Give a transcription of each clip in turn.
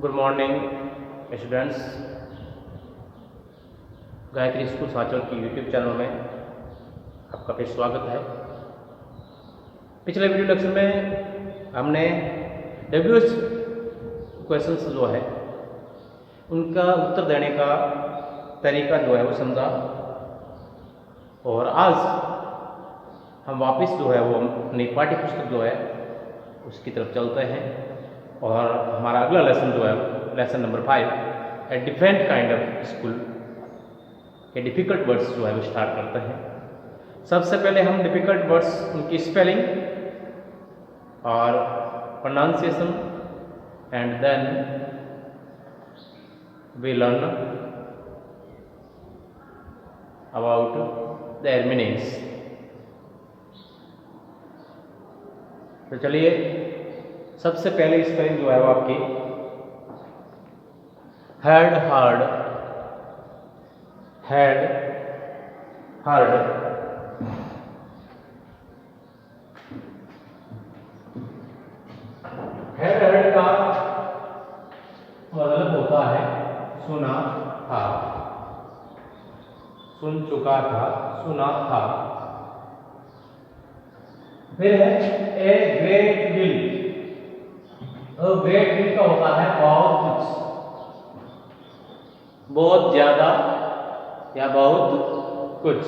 Good morning students. Gayatri school Sanchore की YouTube channel में आपका फिर स्वागत है। पिछले वीडियो लेक्चर में हमने WH क्वेश्चंस जो है उनका उत्तर देने का तरीका जो है वो समझा, और आज हम वापस जो है वो अपनी पाठ्य पुस्तक जो है उसकी तरफ चलते हैं और हमारा अगला लेसन जो है lesson number 5 a different kind of school के डिफ़िकल्ट वर्ड्स जो है वो स्टार्ट करते हैं। सबसे पहले हम डिफ़िकल्ट वर्ड्स उनकी स्पेलिंग और pronunciation and then we learn about their meanings. तो चलिए सबसे पहले स्पेलिंग जो है वो आपकी head hard, head hard, head hard का मतलब होता है सुना था, सुन चुका था, सुना था। फिर है a great will, great will का होता है बहुत कुछ, बहुत ज्यादा या बहुत कुछ।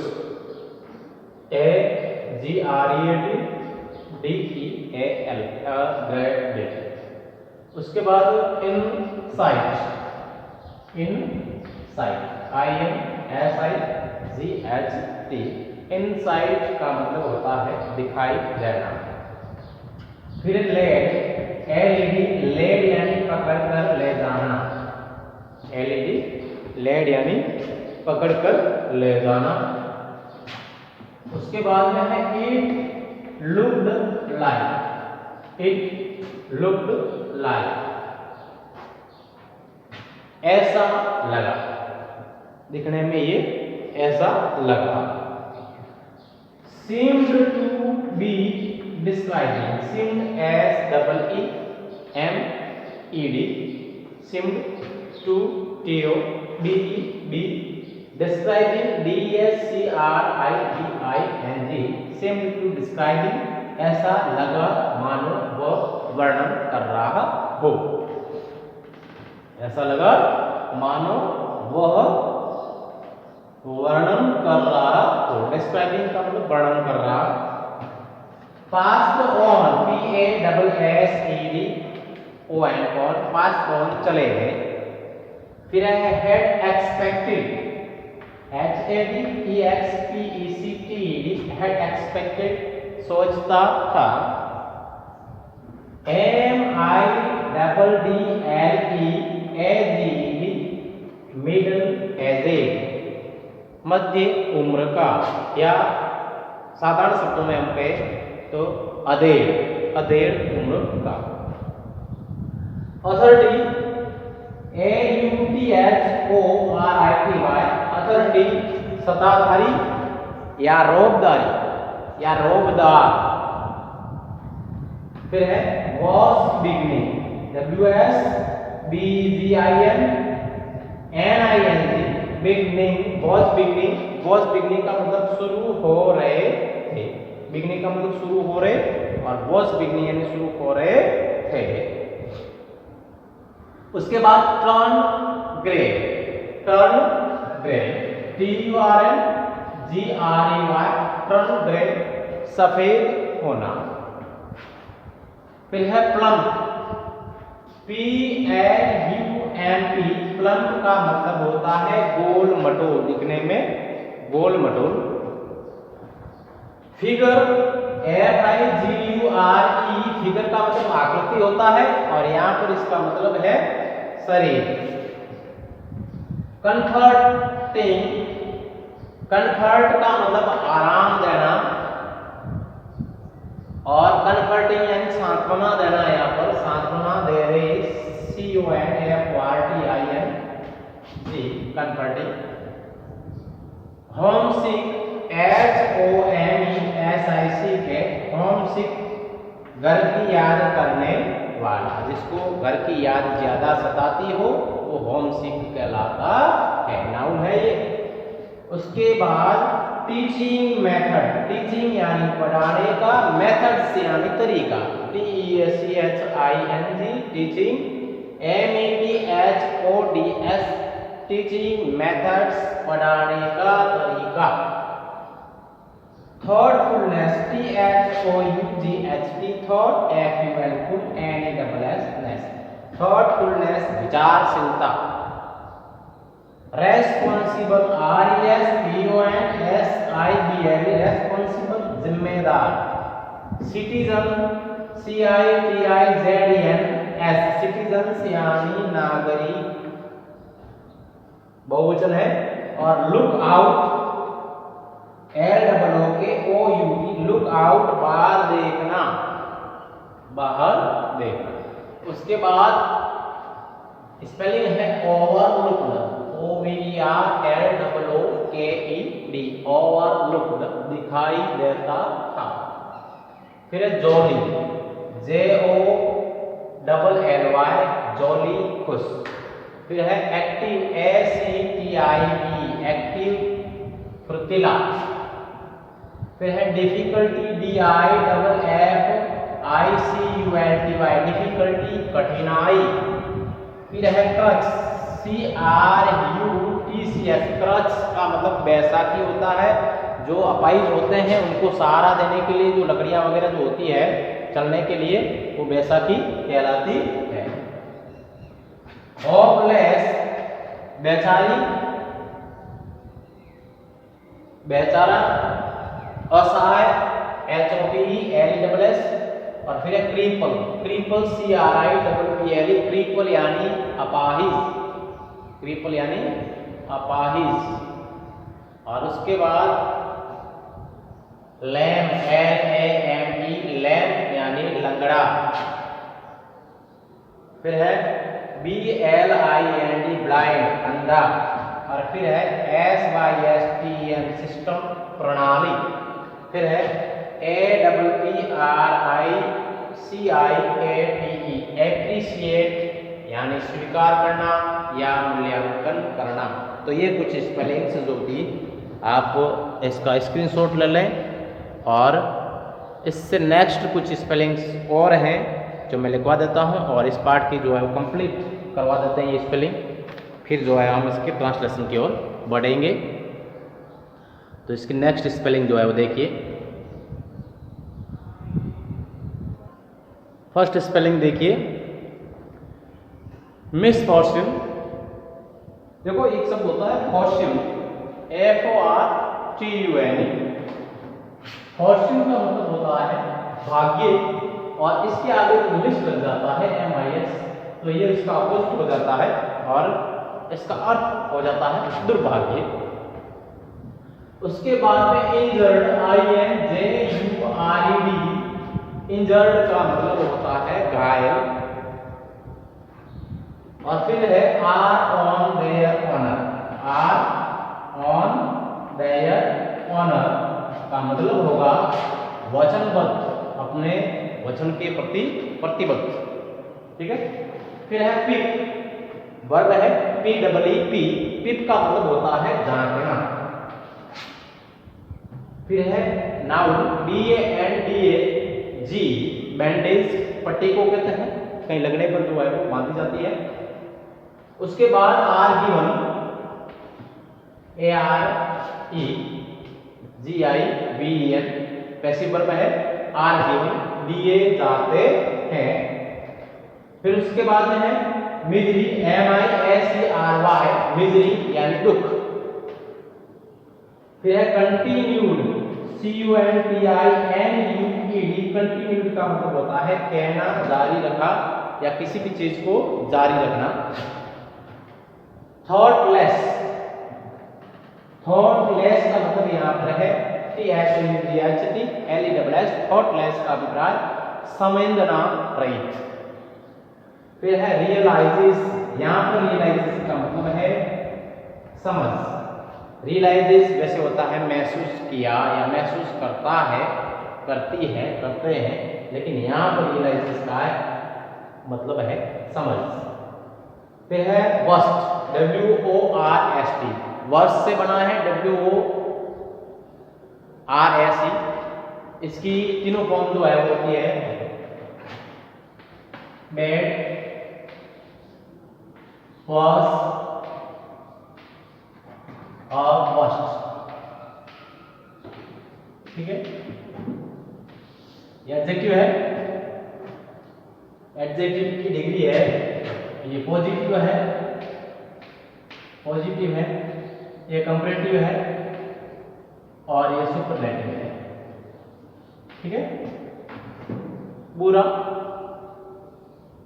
AGREATDEAL great will. उसके बाद इन साइट, इन साइट INSIGHT, इन साइट का मतलब होता है दिखाई देना। फिर लेड, LED लेड यानी पकड़ कर ले जाना, LED लेड यानी पकड़ कर ले जाना। उसके बाद में है it looked like, it looked like ऐसा लगा, दिखने में ये ऐसा लगा। seemed to be describing, seemed SEEMED, seemed to TODEB, describing DESCRIBING, seemed to describing ऐसा लगा मानो वह वर्णन कर रहा हो, ऐसा लगा मानो वह वर्णन कर रहा हो। डिस्क्राइबिंग का मतलब वर्णन कर रहा। Past on, PASSEDON, on past on चले गए। फिर है head expected, HADEXPECTED, head expected सोचता था। MIDDLEAGED, मिडिल एजेड मध्य उम्र का, या साधारण शब्दों में हम कहें तो अधेड़, अधेड़ उम्र का। अथॉरिटी AUTHORITY, अथॉरिटी सत्ताधारी या रोबदारी या रोबदार। फिर है was beginning, WSBGINNING, beginning, was beginning, was beginning का मतलब शुरू हो रहे थे, बिगनिंग का मतलब शुरू हो रहे, और वॉज बिगनिंग यानी शुरू हो रहे थे। उसके बाद turn grey, turn grey, TURNGREY, turn grey सफेद होना। फिर है प्लम्प, PLUMP, प्लम्प का मतलब होता है गोल मटोल, दिखने में गोल मटोल। फिगर FIGURE, फिगर का मतलब आकृति होता है, और यहां पर इसका मतलब है शरीर। कंफर्टिंग, कंफर्ट का मतलब आराम देना, और कंफर्टिंग यानी सांत्वना देना। यहाँ पर सांत्वना दे रहे, CONFORTING, कंफर्टिंग। होम सिक, HOMESIC, होम सिक घर की याद करने वाला। जिसको घर की याद ज्यादा सताती हो वो होम सिक कहलाता है, नाउन है ये। उसके बाद टीचिंग मेथड, टीचिंग यानी पढ़ाने का, मेथड्स यानी तरीका, TECHING teaching, METHODS teaching methods पढ़ाने का तरीका। Thoughtfulness, THOUGHT thought, FULNESS thoughtfulness विचारशीलता। रेस्पॉन्सिबल, RESPONSIBLE रेस्पॉन्सिबल जिम्मेदार। सिटीजन, CITIZENS सिटीजन्स यानी नागरिक, बहुवचन है। और look out, LOOKOUT look out बाहर देखना, बाहर देखना। उसके बाद स्पेलिंग है ओवरलुक्ड, OVERLOOKED ओवरलुक्ड दिखाई देता था। फिर है जॉली, JOLLY जॉली खुश। फिर है एक्टिव, ACTIV एक्टिव फुर्तीला। फिर है डिफिकल्टी, DIFFICULTY डिफिकल्टी कठिनाई। फिर है क्रच, CRUTCH क्रच का मतलब बैसाखी होता है, जो अपाहिज होते हैं उनको सहारा देने के लिए जो लकड़ियां वगैरह जो होती है चलने के लिए, वो बैसाखी कहलाती है। होपलेस बेचारी, बेचारा, असहाय, HOPELESS। और फिर है क्रीपल, क्रीपल CRIPPLE क्रीपल यानी अपाहिज, क्रीपल यानी अपाहिज। और उसके बाद लैम, LAME लैम यानी लंगड़ा। फिर है BLIND ब्लाइंड अंधा। और फिर है SYSTEM सिस्टम प्रणाली। फिर है APPRICIATE एप्रिशिएट यानी स्वीकार करना या मूल्यांकन करना। तो ये कुछ स्पेलिंग्स जो थी, आप इसका स्क्रीनशॉट ले लें। और इससे नेक्स्ट कुछ स्पेलिंग्स और हैं जो मैं लिखवा देता हूँ, और इस पार्ट की जो है वो कंप्लीट करवा देते हैं ये स्पेलिंग। फिर जो है हम इसके ट्रांसलेशन की ओर बढ़ेंगे। तो इसकी नेक्स्ट स्पेलिंग जो है वो देखिए। फर्स्ट स्पेलिंग देखिए, मिसफॉर्च्यून। देखो एक शब्द होता है फॉर्च्यून, FORTUNE। फॉर्च्यून का मतलब होता है भाग्य, और इसके आगे मिस लग जाता है MIS, तो ये इसका अपोजिट हो जाता है और इसका अर्थ हो जाता है दुर्भाग्य। उसके बाद में इंजर्ड, INJURED इंजर्ड का मतलब होता है घायल। और फिर है आर ऑन देयर ऑनर का मतलब होगा वचनबद्ध, अपने वचन के प्रति प्रतिबद्ध। ठीक है। फिर है पिप, वर्ब है PEEP, पिप का मतलब होता है जांचना। फिर है नाउन, BANDAG बैंडेज, पट्टी को कहते हैं, कहीं लगने पर जो है वो बांधी जाती है। उसके बाद आर्गिवन, AREGIVEN पैसिव वर्ब है, आर्गिवन दिए जाते हैं। फिर उसके बाद में है मिजरी, MISERY मिजरी यानी दुख। फिर है कंटिन्यूड, CONTINUED कंटिन्यूड का मतलब होता है कहना, जारी रखा या किसी भी चीज को जारी रखना। थॉटलेस, थॉटलेस का मतलब यहाँ पर है THOUGHTLESS थॉटलेस का अभिप्राय संवेदना रहित। फिर है रियलाइजेस, यहाँ पर रियलाइजेस का मतलब है समझ। रियलाइजेस वैसे होता है महसूस किया या महसूस करता है, करती है, करते हैं, लेकिन यहाँ पर रियलाइजेस का है मतलब है समझ। फिर है वर्स्ट, WORST, वर्स्ट से बना है WORST। इसकी तीनों फॉर्म जो है वो होती है बैड, वर्स्ट और वर्स्ट। ठीक है, ये एडजेक्टिव है, एडजेक्टिव की डिग्री है, ये पॉजिटिव है, पॉजिटिव है, ये कंपैरेटिव है और ये सुपरलेटिव है। ठीक है, बुरा,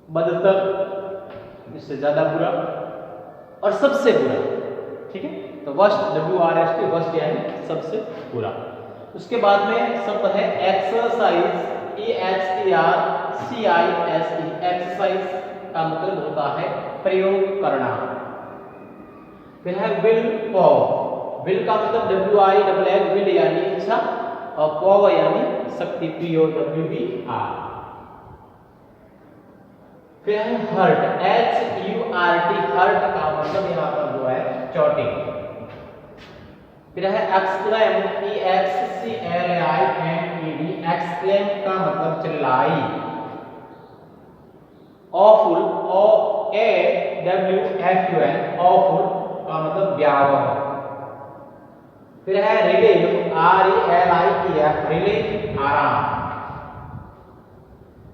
बदतर, इससे ज्यादा बुरा और सबसे बुरा। ठीक है, तो वर्स्ट WORST, वर्स्ट यानी सबसे बुरा। उसके बाद में शब्द है एक्सरसाइज, EXERCISE, एक्सरसाइज का मतलब होता है प्रयोग करना। फिर है विल पावर, विल का मतलब WILL, विल यानी इच्छा और पावर यानी शक्ति, POWER। फिर है हर्ट, HURT, हर्ट का मतलब यहाँ पर जो है चोटिल। फिर है एक्सक्लेम, EXCLAIMED, एक्सक्लेम का मतलब चिल्लाई। ऑफुल, OAWFUL, ऑफुल का मतलब भयावह। फिर है रिलीफ, RELIEF, रिलीफ आराम।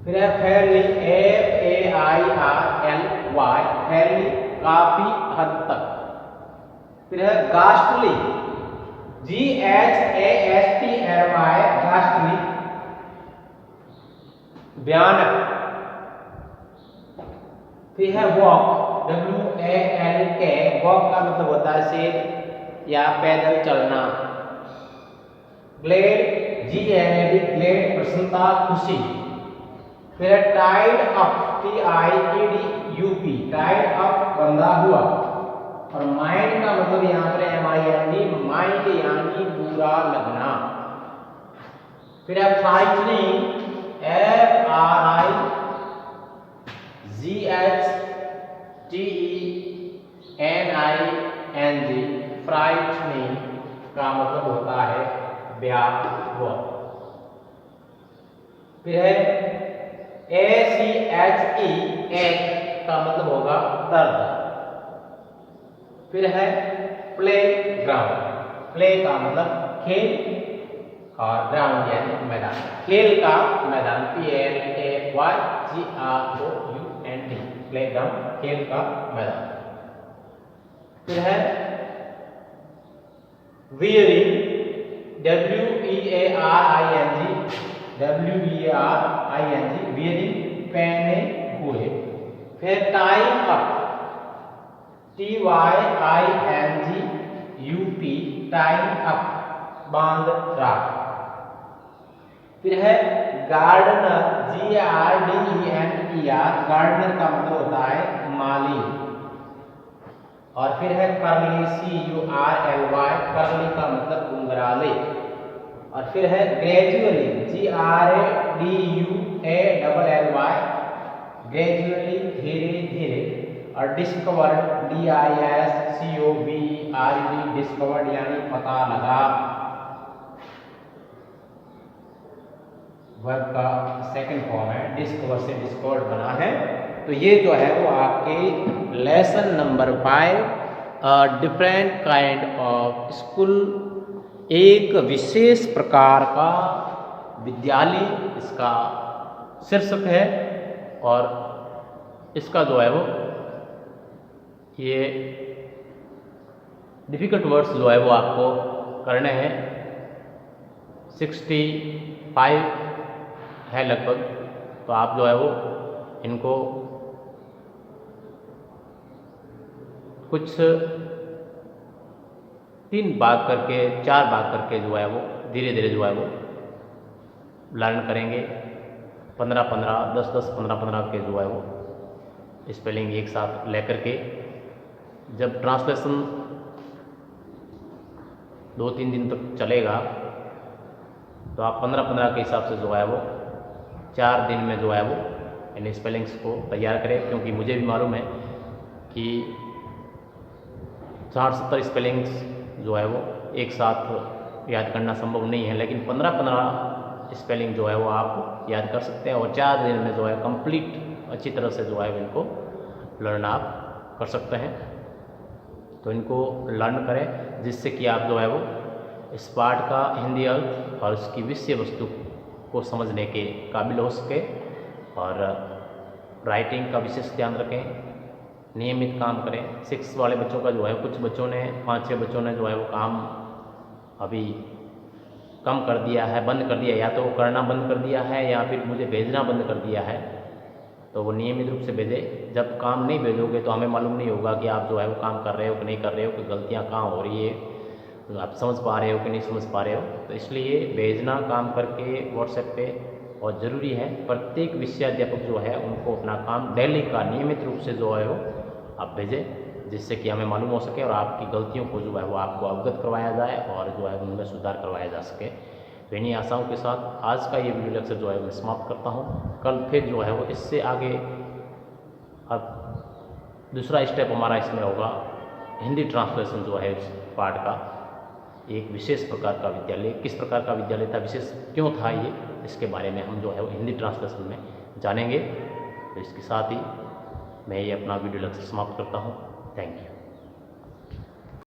फिर है फेयरली, FAIRLY, फेयरली काफी हद तक। फिर है गास्टली, GHASTLY, गास्टली भयानक। फिर है वॉक, WALK, वॉक का मतलब होता है शेर या पैदल चलना। ग्लेड, GLAD, ग्लेड प्रसन्नता, खुशी। फिर है tied up, TIEDUP, tied up बंधा हुआ। और माइंड का मतलब यहाँ पर MIND, माइंड यानी बुरा लगना। फिर है फ्राइटनिंग, FRIGHTENING, फ्राइटनिंग का मतलब होता है भयावह। फिर है ACHE, एक का मतलब होगा दर्द। फिर है प्ले ग्राउंड, प्ले का मतलब खेल और ग्राउंड यानी मैदान, खेल का मैदान, PLAYGROUND, प्ले ग्राउंड, खेल का मैदान। फिर है wearing, WEARING, wearing पहने हुए। फिर time up, TYINGUP, time up बांध राख। फिर है गार्डनर, GARDENER, गार्डनर का मतलब होता है माली। और फिर है करली, CURLY, करली का मतलब घुंघराले। और फिर है ग्रेजुअली, GRADUALLY, ग्रेजुअली धीरे धीरे। और डिस्कवर्ड, DISCOVERED, डिस्कवर्ड यानी पता लगा। वर्ब का सेकंड फॉर्म है, डिस्कवर से डिस्कवर्ड बना है। तो ये जो है वो आपके lesson number 5 different kind of school, एक विशेष प्रकार का विद्यालय, इसका शीर्षक है। और इसका जो है वो ये डिफिकल्ट वर्ड्स जो है वो आपको करने हैं। 65 है लगभग, तो आप जो है वो इनको कुछ 3 भाग करके 4 भाग करके जो है वो धीरे धीरे जो है वो लर्न करेंगे। 15-15, 10-10, 15-15 के जो है वो स्पेलिंग एक साथ लेकर के जब ट्रांसलेशन 2-3 दिन तक चलेगा तो आप 15-15 के हिसाब से जो है वो 4 दिन में जो है वो इन स्पेलिंग्स को तैयार करें, क्योंकि मुझे भी मालूम है कि 60-70 स्पेलिंग्स जो है वो एक साथ याद करना संभव नहीं है, लेकिन 15-15 स्पेलिंग जो है वो आप याद कर सकते हैं और 4 दिन में जो है कंप्लीट अच्छी तरह से जो है इनको लर्न आप कर सकते हैं। तो इनको लर्न करें जिससे कि आप जो है वो इस पाठ का हिंदी अर्थ और उसकी विषय वस्तु को समझने के काबिल हो सके। और राइटिंग का विशेष ध्यान रखें, नियमित काम करें। 6 वाले बच्चों का जो है, कुछ बच्चों ने 5-6 बच्चों ने जो है वो काम अभी कम कर दिया है, बंद कर दिया, या तो वो करना बंद कर दिया है या फिर मुझे भेजना बंद कर दिया है। तो वो नियमित रूप से भेजें। जब काम नहीं भेजोगे तो हमें मालूम नहीं होगा कि आप जो है वो काम कर रहे हो कि नहीं कर रहे हो, कि गलतियाँ कहाँ हो रही है, तो आप समझ पा रहे हो कि नहीं समझ पा रहे हो। तो इसलिए भेजना काम करके व्हाट्सएप पे बहुत ज़रूरी है। प्रत्येक विषयाध्यापक जो है उनको अपना काम डेली का नियमित रूप से जो है वो आप भेजें, जिससे कि हमें मालूम हो सके और आपकी गलतियों को जो है वो आपको अवगत करवाया जाए और जो है उनमें सुधार करवाया जा सके। तो इन्हीं आशाओं के साथ आज का ये वीडियो लेक्चर जो है मैं समाप्त करता हूँ। कल फिर जो है वो इससे आगे अब दूसरा स्टेप हमारा इसमें होगा हिंदी ट्रांसलेशन जो है इस पाठ का। एक विशेष प्रकार का विद्यालय, किस प्रकार का विद्यालय था, विशेष क्यों था ये, इसके बारे में हम जो है वो हिंदी ट्रांसलेशन में जानेंगे। तो इसके साथ ही मैं ये अपना वीडियो लेक्चर समाप्त करता हूँ। Thank you.